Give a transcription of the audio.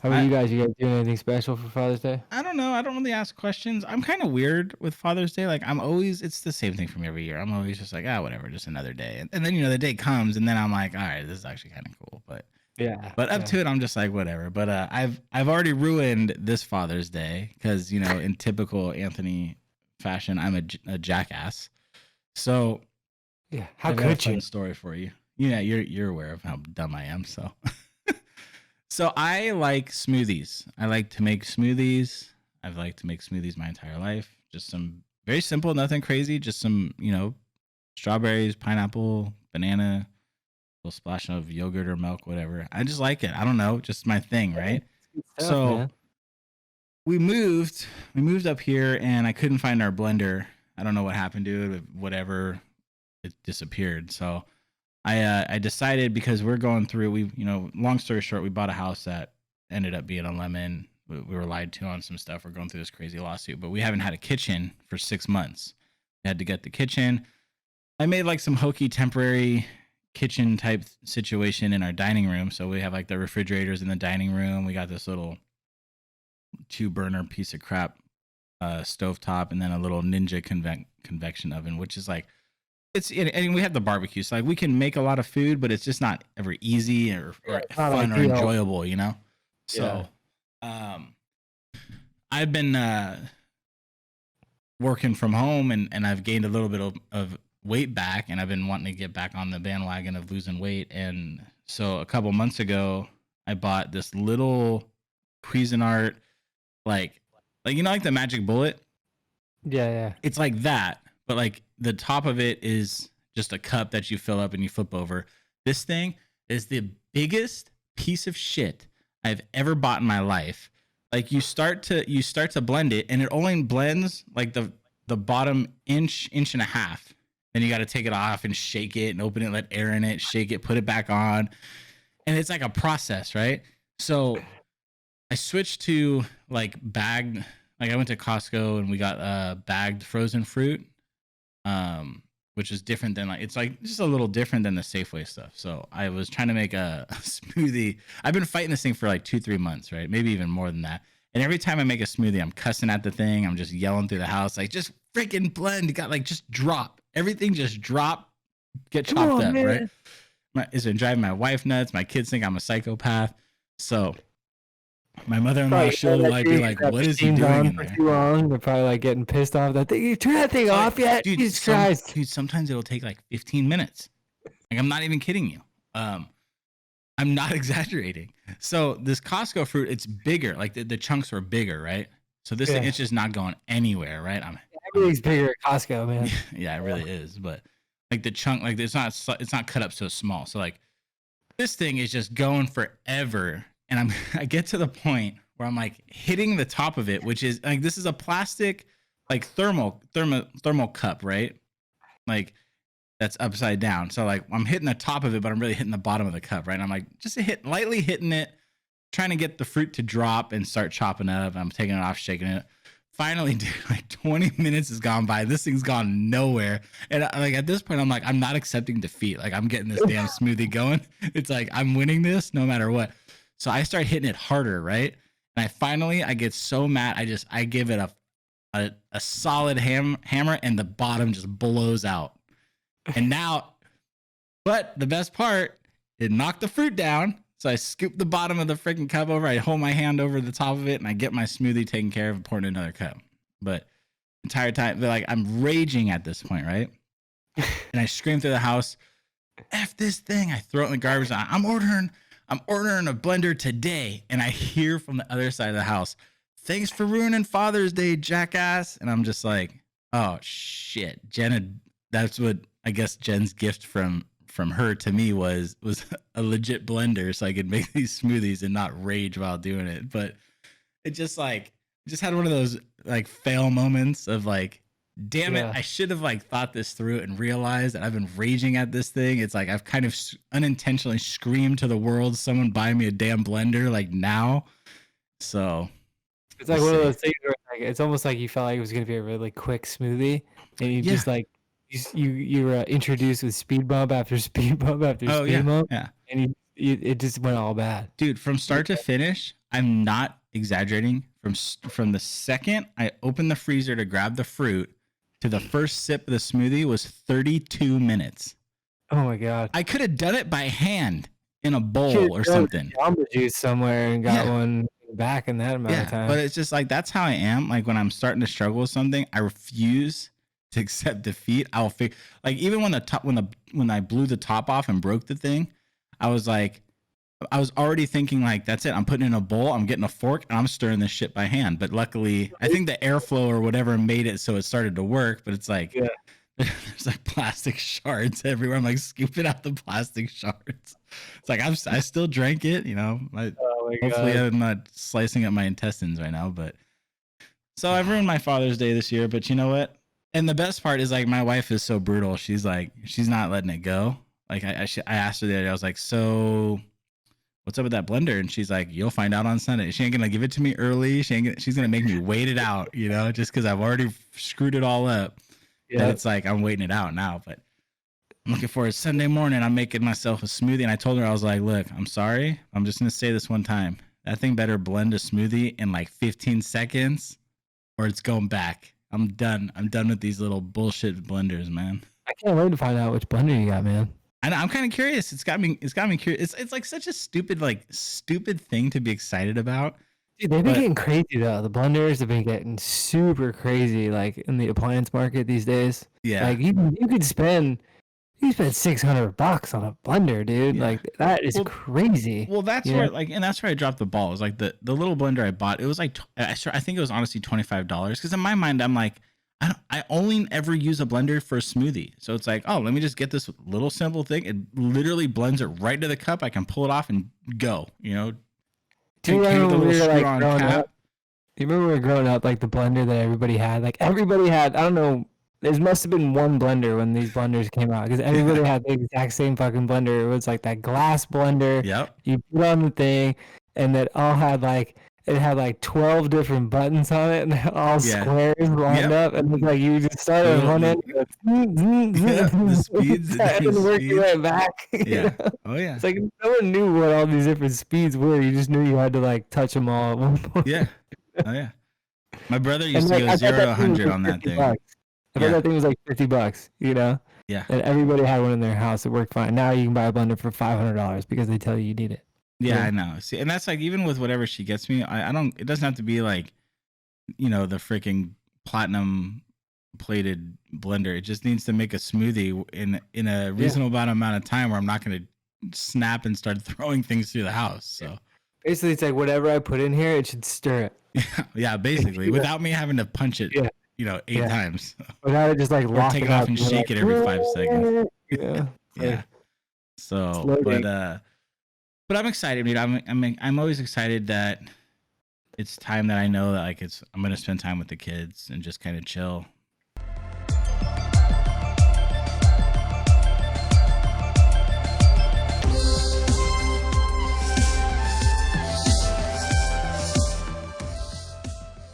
How about you guys? You guys doing anything special for Father's Day? I don't know. I don't really ask questions. I'm kind of weird with Father's Day. Like it's the same thing for me every year. I'm always just like, whatever, just another day. And then the day comes, and then I'm like, all right, this is actually kind of cool. But up to it, I'm just like, whatever. But I've already ruined this Father's Day because in typical Anthony fashion, I'm a jackass. So yeah, how I've could got a you? fun story for you. Yeah, you're aware of how dumb I am. So so I like smoothies. I like to make smoothies. I've liked to make smoothies my entire life. Just some very simple, nothing crazy. Just some strawberries, pineapple, banana, little splash of yogurt or milk, whatever. I just like it. I don't know, just my thing, right? Stuff, So man. we moved up here, and I couldn't find our blender. I don't know what happened to it. Whatever, it disappeared. So I decided, because we're going through, long story short, we bought a house that ended up being a lemon. We were lied to on some stuff. We're going through this crazy lawsuit, but we haven't had a kitchen for 6 months. We had to get the kitchen. I made like some hokey temporary kitchen type situation in our dining room. So we have like the refrigerators in the dining room. We got this little 2-burner piece of crap stovetop, and then a little Ninja convection oven, which is like, and we have the barbecue. So like we can make a lot of food, but it's just not ever easy or fun or enjoyable, So I've been working from home, and I've gained a little bit of weight back, and I've been wanting to get back on the bandwagon of losing weight. And so a couple months ago, I bought this little Cuisinart, like the Magic Bullet. Yeah. It's like that, but like the top of it is just a cup that you fill up and you flip over. This thing is the biggest piece of shit I've ever bought in my life. Like you start to blend it, and it only blends like the bottom inch and a half. Then you got to take it off and shake it and open it, let air in it, shake it, put it back on. And it's like a process, right? So I switched to like bagged, like I went to Costco and we got bagged frozen fruit, which is different than it's like just a little different than the Safeway stuff. So I was trying to make a smoothie. I've been fighting this thing for like 2-3 months, right? Maybe even more than that. And every time I make a smoothie, I'm cussing at the thing. I'm just yelling through the house, like, just freaking blend. Got like, just drop everything, just drop, get chopped up, man. Right? It's been driving my wife nuts. My kids think I'm a psychopath. So my mother-in-law, she'll like be like, "What is he doing in there?" Too long. They're probably like getting pissed off. That thing, you turn that thing off yet? Dude, Jesus Christ. Dude, sometimes it'll take like 15 minutes. Like, I'm not even kidding you. I'm not exaggerating. So this Costco fruit, it's bigger. Like the chunks were bigger, right? So this thing, it's just not going anywhere, right? Everything's bigger at Costco, man. Yeah, it really is. But like the chunk, like it's not cut up so small. So like this thing is just going forever. And I get to the point where I'm like hitting the top of it, which is like, this is a plastic, like thermal cup, right? Like that's upside down. So like I'm hitting the top of it, but I'm really hitting the bottom of the cup, right? And I'm like just lightly hitting it, trying to get the fruit to drop and start chopping it up. I'm taking it off, shaking it. Finally, dude, like 20 minutes has gone by. This thing's gone nowhere. And like at this point, I'm like, I'm not accepting defeat. Like I'm getting this damn smoothie going. It's like I'm winning this no matter what. So I start hitting it harder, right? And I get so mad. I give it a solid hammer, and the bottom just blows out. And now, but the best part, it knocked the fruit down. So I scoop the bottom of the freaking cup over. I hold my hand over the top of it, and I get my smoothie taken care of and pour in another cup. But entire time, like I'm raging at this point, right? And I scream through the house, "F this thing!" I throw it in the garbage. I'm ordering a blender today. And I hear from the other side of the house, "Thanks for ruining Father's Day, jackass." And I'm just like, oh shit. That's what I guess Jen's gift from her to me was a legit blender, so I could make these smoothies and not rage while doing it. But it just had one of those like fail moments of like, damn it, I should have like thought this through and realized that I've been raging at this thing. It's like I've kind of unintentionally screamed to the world, "Someone buy me a damn blender like now." So it's like one of those things where like, it's almost like you felt like it was going to be a really quick smoothie, and you just like you were introduced with speed bump after speed bump after speed bump, and it just went all bad. Dude, from start to finish, I'm not exaggerating. From the second I opened the freezer to grab the fruit to the first sip of the smoothie was 32 minutes. Oh my god! I could have done it by hand in a bowl or something. Jamba Juice somewhere and got one back in that amount of time. But it's just like that's how I am. Like when I'm starting to struggle with something, I refuse to accept defeat. I'll like even when I blew the top off and broke the thing, I was already thinking like that's it. I'm putting it in a bowl. I'm getting a fork and I'm stirring this shit by hand. But luckily, I think the airflow or whatever made it so it started to work. But it's like there's like plastic shards everywhere. I'm like scooping out the plastic shards. It's like I still drank it. You know, hopefully I'm not slicing up my intestines right now. But so I've ruined my Father's Day this year. But you know what? And the best part is like my wife is so brutal. She's like she's not letting it go. Like I asked her the other day. I was like, so what's up with that blender? And she's like, you'll find out on Sunday. She ain't gonna give it to me early. She's gonna make me wait it out, you know, just because I've already screwed it all up. Yeah, it's like I'm waiting it out now. But I'm looking forward to Sunday morning. I'm making myself a smoothie, and I told her I was like, look, I'm sorry. I'm just gonna say this one time. That thing better blend a smoothie in like 15 seconds, or it's going back. I'm done. I'm done with these little bullshit blenders, man. I can't wait to find out which blender you got, man. I'm kind of curious. It's got me curious. It's like such a stupid thing to be excited about. Dude, they've been getting crazy though. The blenders have been getting super crazy, like in the appliance market these days. Yeah, like you could spend $600 on a blender, dude. Yeah. Like that is crazy. Well, that's where that's where I dropped the ball. It was like the little blender I bought. It was like I think it was honestly $25 because in my mind I'm like I only ever use a blender for a smoothie. So it's like, oh, let me just get this little simple thing. It literally blends it right to the cup. I can pull it off and go, you know. Do you remember when we were like growing up? You remember when we were growing up, like the blender that everybody had? Like everybody had, I don't know, there must have been one blender when these blenders came out because everybody had the exact same fucking blender. It was like that glass blender. Yep. You put on the thing and it all had like, it had like 12 different buttons on it and all squares lined up. And it's like you just started on one end. The speeds. And then work your way back. Yeah. Oh, yeah. It's like no one knew what all these different speeds were. You just knew you had to like touch them all at one point. Yeah. Oh, yeah. My brother used to go 0 to 100 on that thing. I thought that thing was like $50, you know? Yeah. And everybody had one in their house. It worked fine. Now you can buy a blender for $500 because they tell you need it. Yeah, I know. See, and that's like even with whatever she gets me, I don't. It doesn't have to be like, you know, the freaking platinum plated blender. It just needs to make a smoothie in a reasonable amount of time where I'm not going to snap and start throwing things through the house. So basically, it's like whatever I put in here, it should stir it. Yeah, basically, without me having to punch it, you know, 8 times. Without it just like take it off and shake it every 5 seconds. Yeah, yeah. So, but I'm excited, dude. I'm always excited that it's time that I know that like I'm gonna spend time with the kids and just kind of chill.